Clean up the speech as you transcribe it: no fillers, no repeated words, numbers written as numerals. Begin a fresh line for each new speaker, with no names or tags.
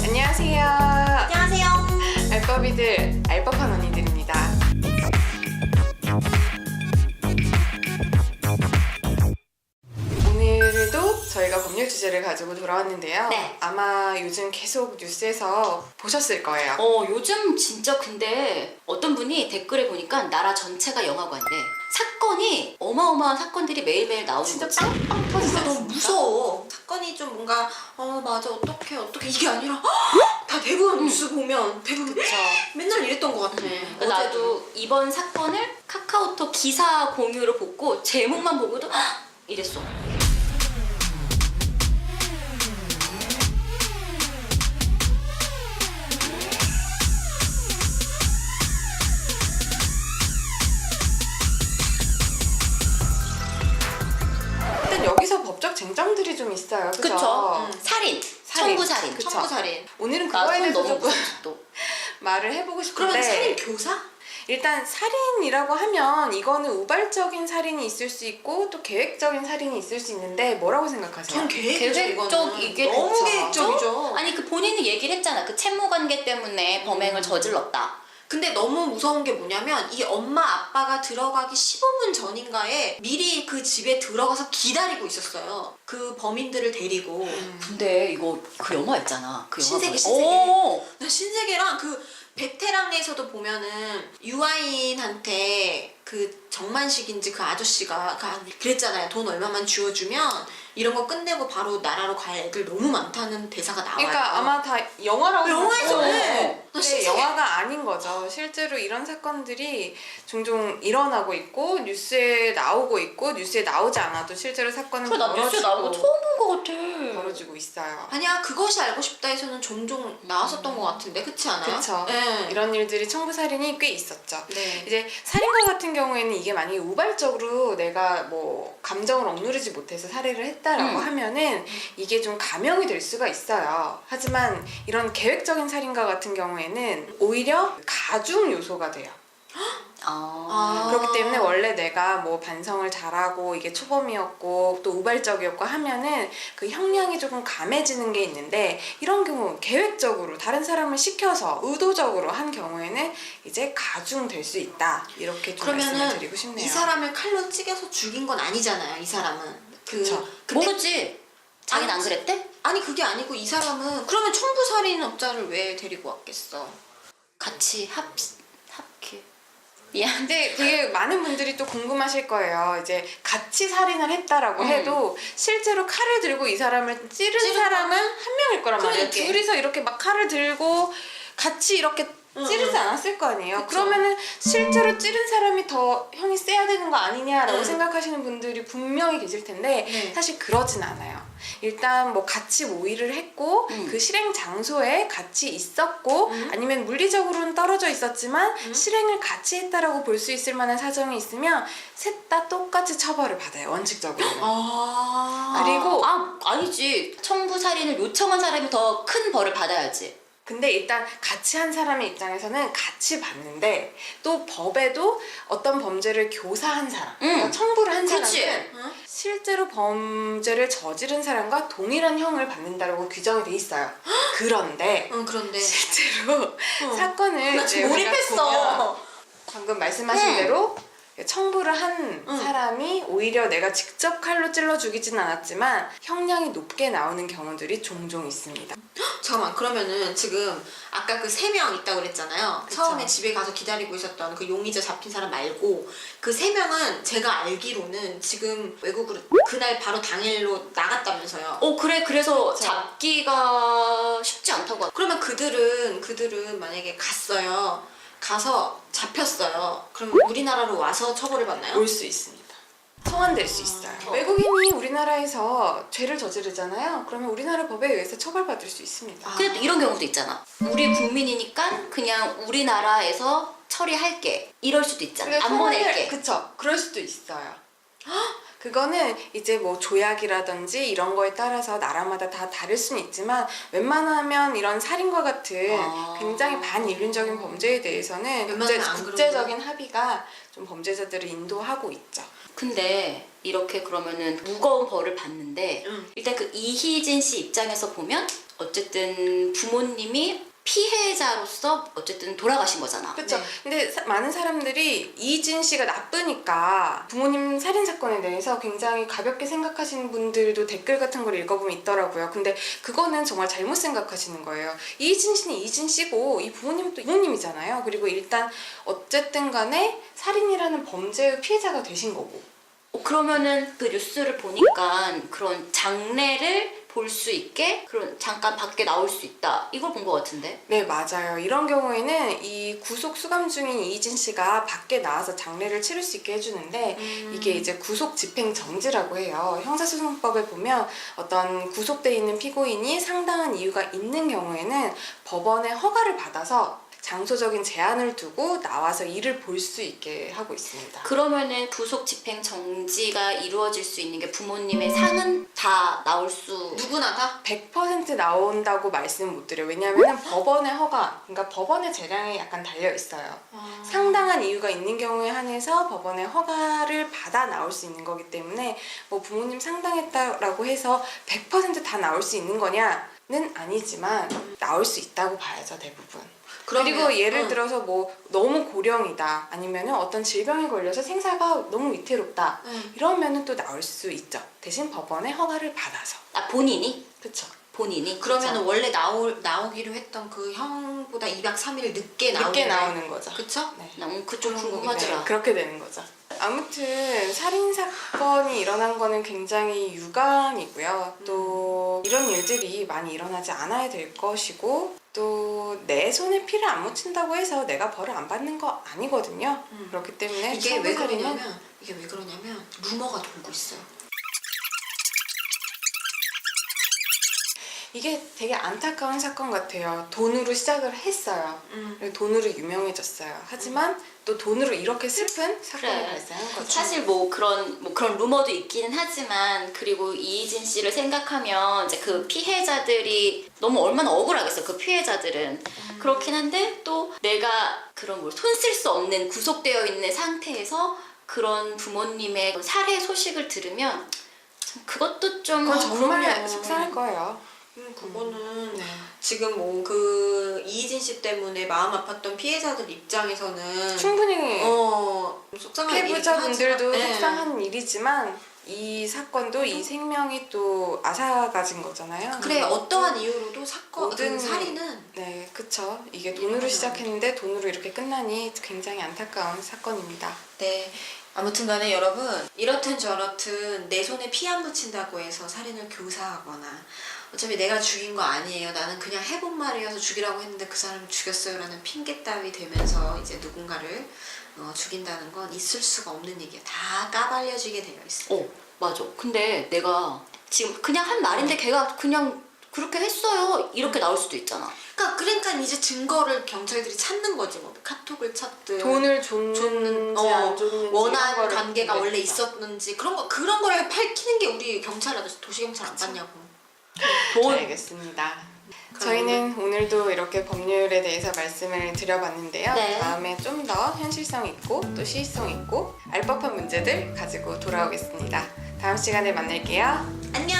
안녕하세요.
안녕하세요.
알바비들, 알바판 언니들입니다. 오늘도 저희가 법률 주제를 가지고 돌아왔는데요.
네.
아마 요즘 계속 뉴스에서 보셨을 거예요.
요즘 진짜 근데 어떤 분이 댓글에 보니까 나라 전체가 영화관이래. 사건이 어마어마한 사건들이 매일매일 나오는
진짜
거지.
빵빵 터지지
너무
않습니까?
무서워. 사건이 좀 뭔가 맞아 어떡해 이게 아니라 다 대부분 뉴스 보면 대부분
그쵸.
맨날 이랬던 것 같아.
나도 이번 사건을 카카오톡 기사 공유로 보고 제목만 보고도 이랬어.
일단 여기서 법적 쟁점들이 좀 있어요. 그죠?
그쵸? 살인,
살인.
청부살인.
그쵸.
청부살인.
오늘은
나
그거에
손
대해서
너무
좀
무섭지 또.
말을 해보고 싶은데
그러면 살인 교사?
일단 살인이라고 하면 이거는 우발적인 살인이 있을 수 있고 또 계획적인 살인이 있을 수 있는데 뭐라고 생각하세요?
전 계획적
계획적 이게
너무
그쵸.
계획적이죠.
아니 그 본인이 얘기를 했잖아. 그 채무 관계 때문에 범행을 저질렀다.
근데 너무 무서운 게 뭐냐면 이 엄마 아빠가 들어가기 15분 전인가에 미리 그 집에 들어가서 기다리고 있었어요. 그 범인들을 데리고.
근데 이거 그 영화 있잖아. 그 영화
신세계,
뭐야?
신세계.
오!
나 신세계랑 그 베테랑에서도 보면은 유아인한테 그 정만식인지 그 아저씨가 그랬잖아요. 돈 얼마만 쥐어주면 이런 거 끝내고 바로 나라로 갈 애들 너무 많다는 대사가 나와요.
그러니까 아마 다 영화라고
영화에서
생각해요.
네. 나
근데
신세계.
영화가 아닌 거죠. 실제로 이런 사건들이 종종 일어나고 있고 뉴스에 나오고 있고 뉴스에 나오지 않아도 실제로 사건은
그래 나 뉴스에 나온 거 처음 본 거 같아.
벌어지고 있어요.
아니야 그것이 알고 싶다에서는 종종 나왔었던 것 같은데 그렇지 않아요?
그렇죠.
네.
이런 일들이 청부살인이 꽤 있었죠.
네.
이제 살인과 같은 경우에는 이게 만약에 우발적으로 내가 뭐 감정을 억누르지 못해서 살해를 했다라고 하면은 이게 좀 감형이 될 수가 있어요. 하지만 이런 계획적인 살인과 같은 경우에는 오히려 가중 요소가 돼요. 그렇기 때문에 원래 내가 뭐 반성을 잘하고 이게 초범이었고 또 우발적이었고 하면은 그 형량이 조금 감해지는 게 있는데 이런 경우 계획적으로 다른 사람을 시켜서 의도적으로 한 경우에는 이제 가중될 수 있다. 이렇게 좀 말씀을
그러면은
드리고 싶네요.
이 사람을 칼로 찌개서 죽인 건 아니잖아요. 이 사람은.
그쵸.
근데
모르지. 자기는 안 그랬대?
아니 그게 아니고 이 사람은 그러면 청부살인업자를 왜 데리고 왔겠어?
같이 합기. 미안.
근데 되게 많은 분들이 또 궁금하실 거예요. 이제 같이 살인을 했다라고 해도 실제로 칼을 들고 이 사람을 찌른 사람은 한 명일 거란 말이에요.
그러니까.
둘이서 이렇게 막 칼을 들고 같이 이렇게 찌르지 않았을 거 아니에요.
그쵸.
그러면은 실제로 찌른 사람이 더 형이 세야 되는 거 아니냐라고 생각하시는 분들이 분명히 계실 텐데
네.
사실 그러진 않아요. 일단 뭐 같이 모의를 했고 그 실행 장소에 같이 있었고 아니면 물리적으로는 떨어져 있었지만 실행을 같이 했다라고 볼 수 있을 만한 사정이 있으면 셋 다 똑같이 처벌을 받아요. 원칙적으로는. 그리고
아니지. 청부살인을 요청한 사람이 더 큰 벌을 받아야지.
근데 일단 같이 한 사람의 입장에서는 같이 봤는데 또 법에도 어떤 범죄를 교사한 사람, 그러니까 청부를 한
그렇지.
사람은 실제로 범죄를 저지른 사람과 동일한 형을 받는다고 규정이 돼 있어요. 그런데
그런데
실제로 사건을
나
이제
지금
우리가 보면
몰입했어.
방금 말씀하신 대로 청부를 한 사람이 오히려 내가 직접 칼로 찔러 죽이진 않았지만 형량이 높게 나오는 경우들이 종종 있습니다.
잠깐만 그러면은 지금 아까 그 3명 있다고 그랬잖아요.
그쵸.
처음에 집에 가서 기다리고 있었던 그 용의자 잡힌 사람 말고 그 3명은 제가 알기로는 지금 외국으로 그날 바로 당일로 나갔다면서요.
그래. 그래서 잡기가 쉽지 않다고 하더라고.
그러면 그들은 만약에 가서 잡혔어요. 그럼 우리나라로 와서 처벌을 받나요?
올 수 있습니다. 소환될 수 있어요. 외국인이 우리나라에서 죄를 저지르잖아요. 그러면 우리나라 법에 의해서 처벌받을 수 있습니다.
근데 또 이런 경우도 있잖아. 우리 국민이니까 그냥 우리나라에서 처리할게. 이럴 수도 있잖아. 안 보낼게.
그쵸. 그럴 수도 있어요. 그거는 이제 뭐 조약이라든지 이런 거에 따라서 나라마다 다 다를 수는 있지만 웬만하면 이런 살인과 같은 굉장히 반인륜적인 범죄에 대해서는
웬만하면 안
국제적인 합의가 좀 범죄자들을 인도하고 있죠.
근데 이렇게 그러면은 무거운 벌을 받는데 일단 그 이희진 씨 입장에서 보면 어쨌든 부모님이 피해자로서 어쨌든 돌아가신 거잖아.
그렇죠.
네.
근데 많은 사람들이 이진 씨가 나쁘니까 부모님 살인 사건에 대해서 굉장히 가볍게 생각하시는 분들도 댓글 같은 걸 읽어보면 있더라고요. 근데 그거는 정말 잘못 생각하시는 거예요. 이진 씨는 이진 씨고 이 부모님은 또 부모님이잖아요. 그리고 일단 어쨌든 간에 살인이라는 범죄의 피해자가 되신 거고.
그러면은 그 뉴스를 보니까 그런 장례를 볼 수 있게 그런 잠깐 밖에 나올 수 있다 이걸 본 것 같은데.
네, 맞아요. 이런 경우에는 이 구속 수감 중인 이진 씨가 밖에 나와서 장례를 치를 수 있게 해주는데 이게 이제 구속 집행 정지라고 해요. 형사소송법에 보면 어떤 구속돼 있는 피고인이 상당한 이유가 있는 경우에는 법원의 허가를 받아서 장소적인 제한을 두고 나와서 일을 볼 수 있게 하고 있습니다.
그러면은 구속 집행 정지가 이루어질 수 있는 게 부모님의 상은 다 나올 수.
누구나 다?
100% 나온다고 말씀은 못 드려요. 왜냐하면 법원의 허가, 그러니까 법원의 재량에 약간 달려 있어요. 상당한 이유가 있는 경우에 한해서 법원의 허가를 받아 나올 수 있는 거기 때문에 뭐 부모님 상당했다라고 해서 100%다 나올 수 있는 거냐는 아니지만 나올 수 있다고 봐야죠, 대부분. 그리고 예를 들어서 뭐 너무 고령이다 아니면은 어떤 질병에 걸려서 생사가 너무 위태롭다 이러면은 또 나올 수 있죠. 대신 법원의 허가를 받아서.
아 본인이?
그쵸.
본인이?
그러면 원래 나오기로 했던 그 형보다 2박 3일 늦게
나오는 거죠.
그쵸?
네.
난 그쪽
그런
궁금하더라.
네, 그렇게 되는 거죠. 아무튼 살인 사건이 일어난 거는 굉장히 유감이고요. 또 이런 일들이 많이 일어나지 않아야 될 것이고 또 내 손에 피를 안 묻힌다고 해서 내가 벌을 안 받는 거 아니거든요. 그렇기 때문에
이게 왜
청부살인은
그러냐면 루머가 돌고 있어요.
이게 되게 안타까운 사건 같아요. 돈으로 시작을 했어요. 그리고 돈으로 유명해졌어요. 하지만 또 돈으로 이렇게 슬픈 사건이
그래.
발생한 거죠.
사실 뭐 그런 루머도 있기는 하지만 그리고 이희진 씨를 생각하면 이제 그 피해자들이 너무 얼마나 억울하겠어. 그 피해자들은 그렇긴 한데 또 내가 그런 뭘 손 쓸 수 없는 구속되어 있는 상태에서 그런 부모님의 살해 소식을 들으면 참 그것도 좀
그건 정말
그럼요.
속상할 거예요.
그거는
네.
지금 뭐 그 이희진 씨 때문에 마음 아팠던 피해자들 입장에서는
충분히
속상한 일이긴
피해자분들도
하지만,
속상한 일이지만 이 사건도 이 생명이 또 앗아가진 거잖아요.
그래 어떠한 이유로도 사건
모든
그 살인은
네, 그쵸. 이게 돈으로 시작했는데 돈으로 이렇게 끝나니 굉장히 안타까운 사건입니다.
네. 아무튼 간에 여러분 이렇든 저렇든 내 손에 피 안 묻힌다고 해서 살인을 교사하거나 어차피 내가 죽인 거 아니에요. 나는 그냥 해본 말이어서 죽이라고 했는데 그 사람을 죽였어요 라는 핑계 따위 대면서 이제 누군가를 죽인다는 건 있을 수가 없는 얘기야. 다 까발려지게 되어 있어요.
맞아. 근데 내가 지금 그냥 한 말인데 걔가 그냥 그렇게 했어요. 이렇게 나올 수도 있잖아.
그러니까 이제 증거를 경찰들이 찾는 거지. 뭐 카톡을 찾든
돈을 줬는지 안 줬는지
원한
이런 거를
관계가 원래
모르겠다.
있었는지 그런 거를 밝히는 게 우리 경찰 아저씨 도시경찰 안 봤냐고.
알겠습니다. 저희는 오늘도 이렇게 법률에 대해서 말씀을 드려봤는데요.
네.
다음에 좀 더 현실성 있고 또 시의성 있고 알법한 문제들 가지고 돌아오겠습니다. 다음 시간에 만날게요.
안녕.